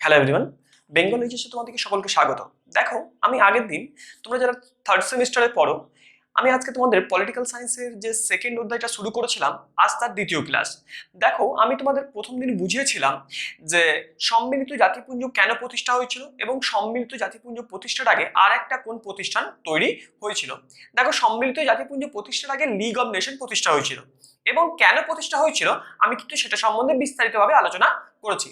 Hello everyone, Bengal এজেসে তোমাদেরকে সকলকে স্বাগত। দেখো, আমি আগের দিন তোমরা যারা থার্ড সেমিস্টারে পড়ো, আমি আজকে তোমাদের পলিটিক্যাল সায়েন্সের যে সেকেন্ড অধ্যায়টা শুরু করেছিলাম, আজ তার দ্বিতীয় ক্লাস। দেখো, আমি তোমাদের প্রথম দিন বুঝিয়েছিলাম যে সম্মিলিত জাতিপুঞ্জ কেন প্রতিষ্ঠা হয়েছিল এবং সম্মিলিত জাতিপুঞ্জ প্রতিষ্ঠার আগে আর একটা কোন প্রতিষ্ঠান তৈরি হয়েছিল। দেখো, সম্মিলিত জাতিপুঞ্জ প্রতিষ্ঠার আগে লিগ অব নেশন প্রতিষ্ঠা হয়েছিল এবং কেন প্রতিষ্ঠা হয়েছিল আমি কিন্তু সেটা সম্বন্ধে বিস্তারিতভাবে আলোচনা করেছি।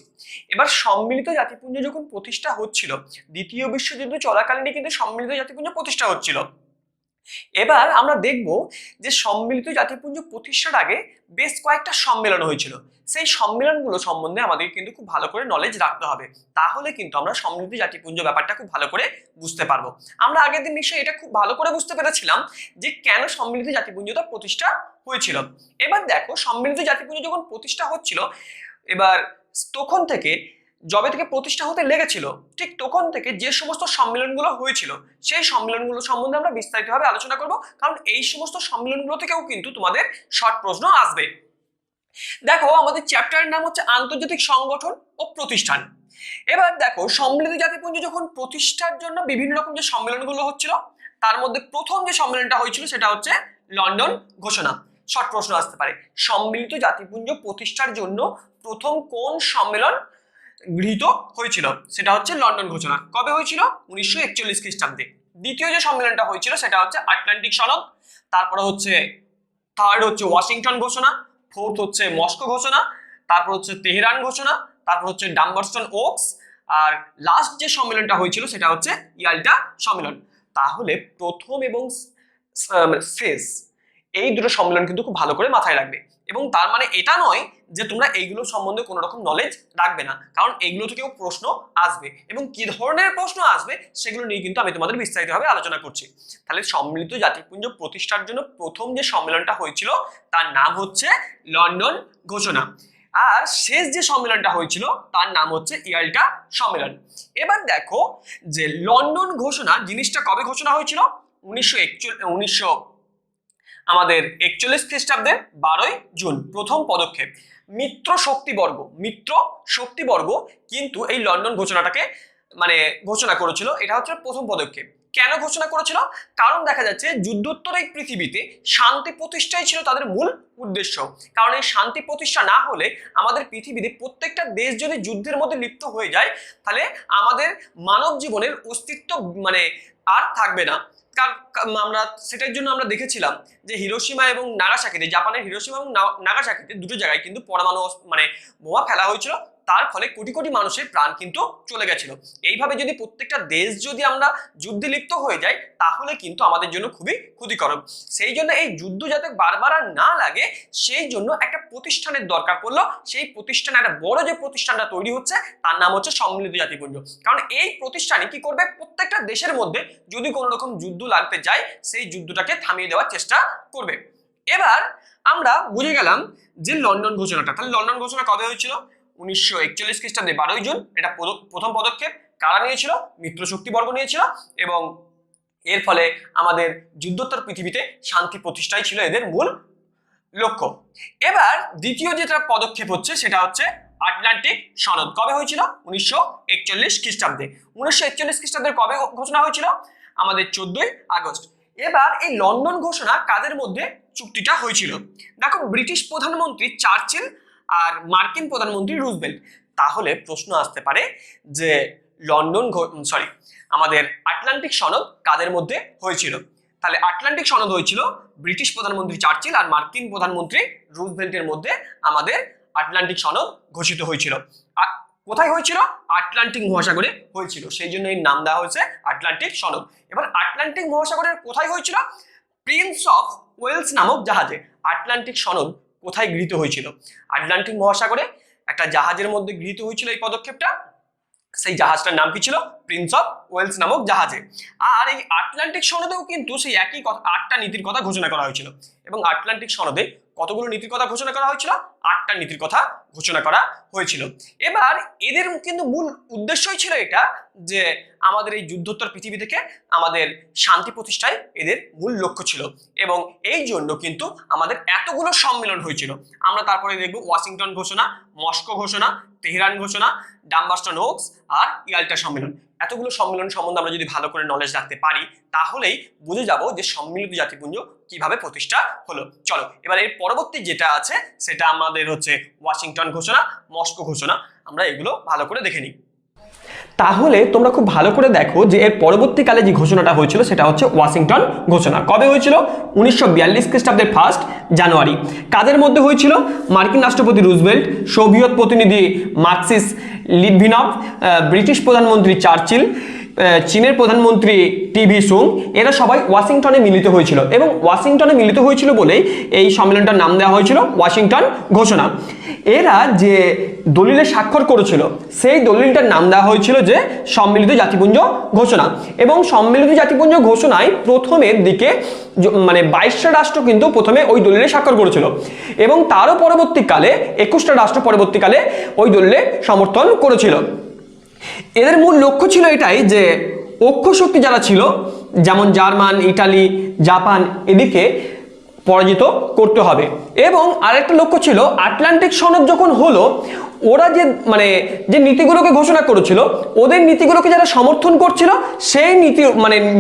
এবার সম্মিলিত জাতিপুঞ্জ যখন প্রতিষ্ঠা হচ্ছিল, দ্বিতীয় বিশ্বযুদ্ধ চলাকালীনই কিন্তু সম্মিলিত জাতিপুঞ্জ প্রতিষ্ঠা হচ্ছিল। এবার আমরা দেখব যে সম্মিলিত জাতিপুঞ্জ প্রতিষ্ঠার আগে বেশ কয়েকটা সম্মেলন হয়েছিল। সেই সম্মেলনগুলো সম্বন্ধে আমাদের কিন্তু খুব ভালো করে নলেজ রাখতে হবে, তাহলে কিন্তু আমরা সম্মিলিত জাতিপুঞ্জ ব্যাপারটা খুব ভালো করে বুঝতে পারবো। আমরা আগের দিন নিশ্চয়ই এটা খুব ভালো করে বুঝতে পেরেছিলাম যে কেন সম্মিলিত জাতিপুঞ্জটা প্রতিষ্ঠা হয়েছিল। এবার দেখো, সম্মিলিত জাতিপুঞ্জ যখন প্রতিষ্ঠা হচ্ছিল, এবার তখন থেকে যবে থেকে প্রতিষ্ঠা হতে লেগেছিল ঠিক তখন থেকে যে সমস্ত সম্মেলনগুলো হয়েছিল সেই সম্মেলনগুলো সম্বন্ধে আমরা বিস্তারিতভাবে আলোচনা করব, কারণ এই সমস্ত সম্মেলনগুলো থেকেও কিন্তু তোমাদের শর্ট প্রশ্ন আসবে। দেখো, আমাদের চ্যাপ্টারের নাম হচ্ছে আন্তর্জাতিক সংগঠন ও প্রতিষ্ঠান। এবার দেখো, সম্মিলিত জাতিপুঞ্জ যখন প্রতিষ্ঠার জন্য বিভিন্ন রকম যে সম্মেলনগুলো হচ্ছিল, তার মধ্যে প্রথম যে সম্মেলনটা হয়েছিল সেটা হচ্ছে লন্ডন ঘোষণা। শর্ট প্রশ্ন আসতে পারে, সম্মিলিত জাতিপুঞ্জ প্রতিষ্ঠার জন্য প্রথম কোন সম্মেলন গৃহীত হয়েছিল? সেটা হচ্ছে লন্ডন ঘোষণা। কবে হয়েছিল? 1941 খ্রিস্টাব্দে। দ্বিতীয় যে সম্মেলনটা হয়েছিল সেটা হচ্ছে আটলান্টিক সনদ। তারপরে হচ্ছে থার্ড হচ্ছে ওয়াশিংটন ঘোষণা, ফোর্থ হচ্ছে মস্কো ঘোষণা, তারপর হচ্ছে তেহরান ঘোষণা, তারপর হচ্ছে ডাম্বারস্টন ওকস, আর লাস্ট যে সম্মেলনটা হয়েছিল সেটা হচ্ছে ইয়াল্টা সম্মেলন। তাহলে প্রথম এবং শেষ এই দুটো সম্মেলন কিন্তু খুব ভালো করে মাথায় রাখবে। এবং তার মানে এটা নয় যে তোমরা এইগুলো সম্বন্ধে কোনো রকম নলেজ রাখবে না, কারণ এইগুলো থেকেও প্রশ্ন আসবে এবং কি ধরনের প্রশ্ন আসবে সেগুলো নিয়ে কিন্তু আমি তোমাদের বিস্তারিতভাবে আলোচনা করছি। তাহলে সম্মিলিত জাতিপুঞ্জ প্রতিষ্ঠার জন্য প্রথম যে সম্মেলনটা হয়েছিল তার নাম হচ্ছে লন্ডন ঘোষণা, আর শেষ যে সম্মেলনটা হয়েছিল তার নাম হচ্ছে ইয়াল্টা সম্মেলন। এবার দেখো যে লন্ডন ঘোষণা জিনিসটা কবে ঘোষণা হয়েছিল? 1941 খ্রিস্টাব্দের 12ই জুন। প্রথম পদক্ষেপ মিত্র শক্তিবর্গ কিন্তু এই লন্ডন ঘোষণাটাকে ঘোষণা করেছিল। এটা হচ্ছে প্রথম পদক্ষেপ। কেন ঘোষণা করেছিল? কারণ দেখা যাচ্ছে যুদ্ধোত্তর এই পৃথিবীতে শান্তি প্রতিষ্ঠাই ছিল তাদের মূল উদ্দেশ্য। কারণ এই শান্তি প্রতিষ্ঠা না হলে আমাদের পৃথিবীতে প্রত্যেকটা দেশ যদি যুদ্ধের মধ্যে লিপ্ত হয়ে যায়, তাহলে আমাদের মানব জীবনের অস্তিত্ব আর থাকবে না। আমরা সেটার জন্য আমরা দেখেছিলাম যে হিরোশিমা এবং নাগাসাকিতে, জাপানের হিরোশিমা এবং নাগাসাকিতে দুটো জায়গায় কিন্তু পরমাণু বোমা ফেলা হয়েছিল। তার ফলে কোটি কোটি মানুষের প্রাণ কিন্তু চলে গেছিল। এইভাবে যদি প্রত্যেকটা দেশ যদি আমরা যুদ্ধে লিপ্ত হয়ে যাই, তাহলে কিন্তু আমাদের জন্য খুবই ক্ষতিকর। সেই জন্য এই যুদ্ধ যাতে বারবার আর না লাগে, সেই জন্য একটা প্রতিষ্ঠানের দরকার পড়লো। সেই প্রতিষ্ঠানে একটা বড় যে প্রতিষ্ঠানটা তৈরি হচ্ছে তার নাম হচ্ছে সম্মিলিত জাতিপুঞ্জ। কারণ এই প্রতিষ্ঠানে কি করবে, প্রত্যেকটা দেশের মধ্যে যদি কোনো রকম যুদ্ধ লাগতে যায় সেই যুদ্ধটাকে থামিয়ে দেওয়ার চেষ্টা করবে। এবার আমরা বুঝে গেলাম যে লন্ডন ঘোষণাটা। তাহলে লন্ডন ঘোষণা কবে হয়েছিল? 1941 খ্রিস্টাব্দে 12ই জুন। এটা প্রথম পদক্ষেপ কারা নিয়েছিল? মিত্র শক্তিবর্গ নিয়েছিল এবং এর ফলে আমাদের যুদ্ধোত্তর পৃথিবীতে শান্তি প্রতিষ্ঠাই ছিল এদের মূল লক্ষ্য। এবার দ্বিতীয় যেটা পদক্ষেপ হচ্ছে সেটা হচ্ছে আটলান্টিক সনদ। কবে হয়েছিল? 1941 খ্রিস্টাব্দে। 1941 খ্রিস্টাব্দের কবে ঘোষণা হয়েছিল? আমাদের 14ই আগস্ট। এবার এই লন্ডন ঘোষণা কাদের মধ্যে চুক্তিটা হয়েছিল? দেখো, ব্রিটিশ প্রধানমন্ত্রী চার্চিল আর মার্কিন প্রধানমন্ত্রী রুজভেল্ট। তাহলে প্রশ্ন আসতে পারে যে আমাদের আটলান্টিক সনদ কাদের মধ্যে হয়েছিল? তাহলে আটলান্টিক সনদ হয়েছিল ব্রিটিশ প্রধানমন্ত্রী চার্চিল আর মার্কিন প্রধানমন্ত্রী রুজভেল্টের মধ্যে আমাদের আটলান্টিক সনদ ঘোষিত হয়েছিল। কোথায় হয়েছিল? আটলান্টিক মহাসাগরে হয়েছিল, সেই জন্য এর নাম দেওয়া হয়েছে আটলান্টিক সনদ। এবার আটলান্টিক মহাসাগরের কোথায় হয়েছিল? প্রিন্স অফ ওয়েলস নামক জাহাজে। আটলান্টিক সনদ কোথায় গৃহীত হয়েছিল? আটলান্টিক মহাসাগরে একটা জাহাজের মধ্যে গৃহীত হয়েছিল এই পদক্ষেপটা। সেই জাহাজটার নাম কি ছিল? প্রিন্স অফ ওয়েলস নামক জাহাজে। আর এই আটলান্টিক সনদেও কিন্তু সেই একই কথা, 8টা নীতির কথা ঘোষণা করা হয়েছিল। এবং আটলান্টিক সনদে কতগুলো নীতির কথা ঘোষণা করা হয়েছিল? 8টা নীতির কথা ঘোষণা করা হয়েছিল। এবার এদের কিন্তু মূল উদ্দেশ্যই ছিল এটা যে আমাদের এই যুদ্ধোত্তর পৃথিবী থেকে আমাদের শান্তি প্রতিষ্ঠায় এদের মূল লক্ষ্য ছিল। এবং এই জন্য কিন্তু আমাদের এতগুলো সম্মেলন হয়েছিল। আমরা তারপরে দেখব ওয়াশিংটন ঘোষণা, মস্কো ঘোষণা, তেহরান ঘোষণা, ডাম্বাস্টন ওকস আর ইয়াল্টা সম্মেলন। এতগুলো সম্মেলন সম্বন্ধে আমরা যদি ভালো করে নলেজ রাখতে পারি তাহলেই বুঝে যাব যে সম্মিলিত জাতিপুঞ্জ কিভাবে প্রতিষ্ঠা হলো। চলো এবার এর পরবর্তী যেটা আছে সেটা আমাদের হচ্ছে ওয়াশিংটন ঘোষণা, মস্কো ঘোষণা। আমরা এগুলো ভালো করে দেখে নিই। তাহলে তোমরা খুব ভালো করে দেখো যে এর পরবর্তীকালে যে ঘোষণাটা হয়েছিল সেটা হচ্ছে ওয়াশিংটন ঘোষণা। কবে হয়েছিল? 1942 খ্রিস্টাব্দের 1 জানুয়ারি। কাদের মধ্যে হয়েছিল? মার্কিন রাষ্ট্রপতি রুজভেল্ট, সোভিয়েত প্রতিনিধি মার্কসিস লিটভিনভ, ব্রিটিশ প্রধানমন্ত্রী চার্চিল, চীনের প্রধানমন্ত্রী টিভি সুং, এরা সবাই ওয়াশিংটনে মিলিত হয়েছিল এবং ওয়াশিংটনে মিলিত হয়েছিল বলেই এই সম্মেলনটার নাম দেওয়া হয়েছিল ওয়াশিংটন ঘোষণা। এরা যে দলিলে স্বাক্ষর করেছিল সেই দলিলটার নাম দেওয়া হয়েছিল যে সম্মিলিত জাতিপুঞ্জ ঘোষণা। এবং সম্মিলিত জাতিপুঞ্জ ঘোষণায় প্রথমের দিকে মানে 22টা রাষ্ট্র কিন্তু প্রথমে ওই দলিলে স্বাক্ষর করেছিল এবং তারও পরবর্তীকালে 21টা রাষ্ট্র পরবর্তীকালে ওই দলিলে সমর্থন করেছিল। এদের মূল লক্ষ্য ছিল এটাই যে অক্ষ শক্তি যারা ছিল যেমন জার্মান, ইটালি, জাপান এদিকে পরাজিত করতে হবে। এবং আরেকটা লক্ষ্য ছিল আটলান্টিক সনদ যখন হলো ওরা যে নীতিগুলোকে ঘোষণা করেছিল ওদের নীতিগুলোকে যারা সমর্থন করছিল সেই নীতি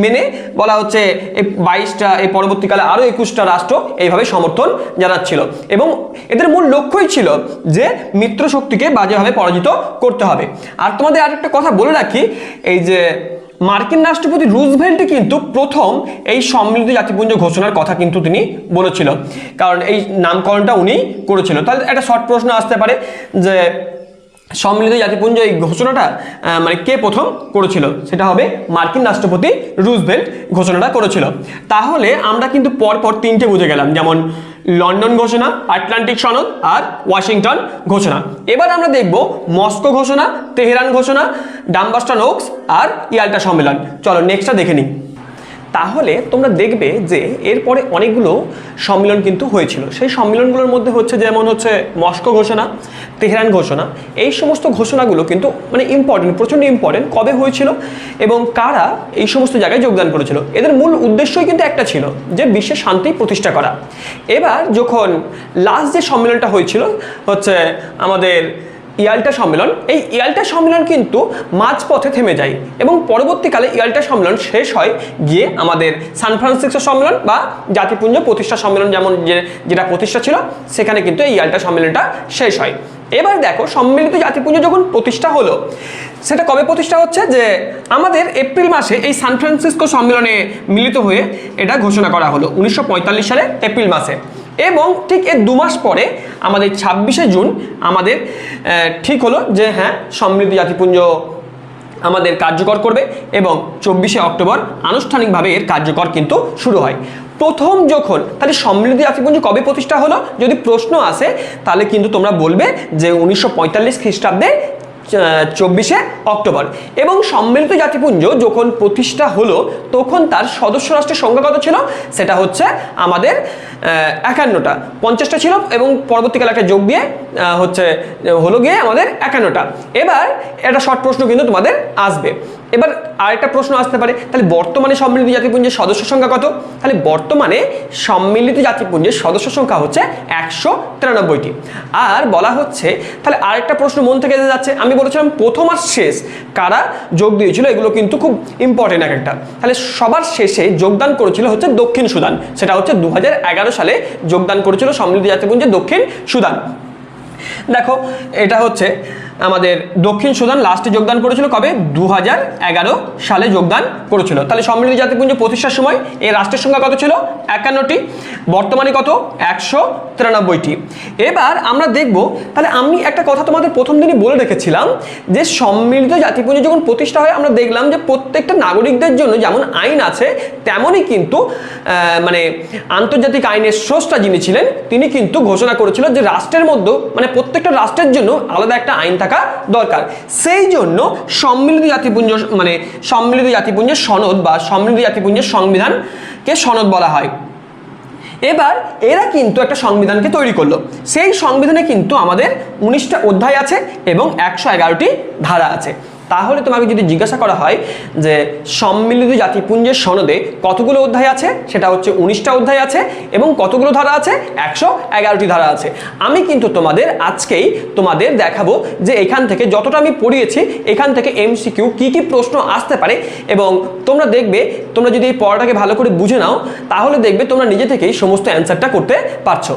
মেনে বলা হচ্ছে এই 22টা এই পরবর্তীকালে আরও 21টা রাষ্ট্র এইভাবে সমর্থন জানাচ্ছিল এবং এদের মূল লক্ষ্যই ছিল যে মিত্র শক্তিকে বাজেভাবে পরাজিত করতে হবে। আর তোমাদের আরেকটা কথা বলে রাখি, এই যে মার্কিন রাষ্ট্রপতি রুজভেল্ট কিন্তু প্রথম এই সম্মিলিত জাতিপুঞ্জ ঘোষণার কথা কিন্তু তিনি বলেছিল, কারণ এই নামকরণটা উনি করেছিল। তাহলে একটা শর্ট প্রশ্ন আসতে পারে যে সম্মিলিত জাতিপুঞ্জ এই ঘোষণাটা কে প্রথম করেছিল? সেটা হবে মার্কিন রাষ্ট্রপতি রুজভেল্ট ঘোষণাটা করেছিল। তাহলে আমরা কিন্তু পরপর তিনটে বুঝে গেলাম, যেমন লন্ডন ঘোষণা, আটলান্টিক সনদ আর ওয়াশিংটন ঘোষণা। এবার আমরা দেখব মস্কো ঘোষণা, তেহরান ঘোষণা, ডাম্বাস্টন ওকস আর ইয়াল্টা সম্মেলন। চলো নেক্সটটা দেখে নিই। তাহলে তোমরা দেখবে যে এরপরে অনেকগুলো সম্মেলন কিন্তু হয়েছিল। সেই সম্মেলনগুলোর মধ্যে হচ্ছে যেমন হচ্ছে মস্কো ঘোষণা, তেহরান ঘোষণা। এই সমস্ত ঘোষণাগুলো কিন্তু ইম্পর্টেন্ট, প্রচণ্ড ইম্পর্টেন্ট। কবে হয়েছিল এবং কারা এই সমস্ত জায়গায় যোগদান করেছিল? এদের মূল উদ্দেশ্যই কিন্তু একটা ছিল যে বিশ্বের শান্তি প্রতিষ্ঠা করা। এবার যখন লাস্ট যে সম্মেলনটা হয়েছিল হচ্ছে আমাদের ইয়াল্টা সম্মেলন, এই ইয়াল্টা সম্মেলন কিন্তু মাঝপথে থেমে যায় এবং পরবর্তীকালে ইয়াল্টা সম্মেলন শেষ হয় গিয়ে আমাদের সান ফ্রান্সিসকো সম্মেলন বা জাতিপুঞ্জ প্রতিষ্ঠা সম্মেলন যেমন যেটা প্রতিষ্ঠা ছিল সেখানে কিন্তু এই ইয়াল্টা সম্মেলনটা শেষ হয়। এবার দেখো সম্মিলিত জাতিপুঞ্জ যখন প্রতিষ্ঠা হলো সেটা কবে প্রতিষ্ঠা হচ্ছে? যে আমাদের এপ্রিল মাসে এই সান ফ্রান্সিসকো সম্মেলনে মিলিত হয়ে এটা ঘোষণা করা হলো 1945 সালে এপ্রিল মাসে। এবং ঠিক এর 2 মাস পরে আমাদের 26শে জুন আমাদের ঠিক হলো যে হ্যাঁ সম্মিলিত জাতিপুঞ্জ আমাদের কার্যকর করবে এবং 24শে অক্টোবর আনুষ্ঠানিকভাবে এর কার্যকর কিন্তু শুরু হয়। প্রথম যখন তাহলে সম্মিলিত জাতিপুঞ্জ কবে প্রতিষ্ঠা হলো যদি প্রশ্ন আসে তাহলে কিন্তু তোমরা বলবে যে 1945 খ্রিস্টাব্দে 24শে অক্টোবর। এবং সম্মিলিত জাতিপুঞ্জ যখন প্রতিষ্ঠা হলো তখন তার সদস্য রাষ্ট্রের সংখ্যা কত ছিল? সেটা হচ্ছে আমাদের 51টা, 50টা ছিল এবং পরবর্তীকালে একটা যোগ দিয়ে হলো গিয়ে আমাদের 51টা। এবার একটা শর্ট প্রশ্ন কিন্তু তোমাদের আসবে। এবার আরেকটা প্রশ্ন আসতে পারে তাহলে বর্তমানে সম্মিলিত জাতিপুঞ্জের সদস্য সংখ্যা কত? তাহলে বর্তমানে সম্মিলিত জাতিপুঞ্জের সদস্য সংখ্যা হচ্ছে 193টি। আর বলা হচ্ছে তাহলে আরেকটা প্রশ্ন মন থেকে যাচ্ছে, আমি বলেছিলাম প্রথম আর শেষ কারা যোগ দিয়েছিল, এগুলো কিন্তু খুব ইম্পর্টেন্ট এক একটা। তাহলে সবার শেষে যোগদান করেছিল হচ্ছে দক্ষিণ সুদান, সেটা হচ্ছে 2011 সালে যোগদান করেছিল সম্মিলিত জাতিপুঞ্জে দক্ষিণ সুদান। দেখো এটা হচ্ছে আমাদের দক্ষিণ সুদান লাস্টে যোগদান করেছিল কবে? 2011 সালে যোগদান করেছিল। তাহলে সম্মিলিত জাতিপুঞ্জ প্রতিষ্ঠার সময় এই রাষ্ট্রের সংখ্যা কত ছিল? 51টি। বর্তমানে কত? 193টি। এবার আমরা দেখব, তাহলে আমি একটা কথা তোমাদের প্রথম দিনই বলে রেখেছিলাম যে সম্মিলিত জাতিপুঞ্জ যখন প্রতিষ্ঠা হয় আমরা দেখলাম যে প্রত্যেকটা নাগরিকদের জন্য যেমন আইন আছে তেমনই কিন্তু আন্তর্জাতিক আইনের স্রষ্টা যিনি ছিলেন তিনি কিন্তু ঘোষণা করেছিল যে রাষ্ট্রের মধ্যে প্রত্যেকটা রাষ্ট্রের জন্য আলাদা একটা আইন থাকা দরকার। সেই জন্য সম্মিলিত জাতিপুঞ্জের সনদ বা সম্মিলিত জাতিপুঞ্জের সংবিধানকে সনদ বলা হয়। এবার এরা কিন্তু একটা সংবিধানকে তৈরি করলো। সেই সংবিধানে কিন্তু আমাদের 19টা অধ্যায় আছে এবং 111টি ধারা আছে। তাহলে তোমাকে যদি জিজ্ঞাসা করা হয় যে সম্মিলিত জাতিপুঞ্জের সনদে কতগুলো অধ্যায় আছে, সেটা হচ্ছে 19টা অধ্যায় আছে এবং কতগুলো ধারা আছে, 111টি ধারা আছে। আমি কিন্তু আজকেই তোমাদের দেখাবো যে এখান থেকে যতটা আমি পড়িয়েছি এখান থেকে এমসিকিউ কি কি প্রশ্ন আসতে পারে, এবং তোমরা দেখবে তোমরা যদি এই পড়াটাকে ভালো করে বুঝে নাও তাহলে দেখবে তোমরা নিজে থেকেই সমস্ত অ্যান্সারটা করতে পারছো।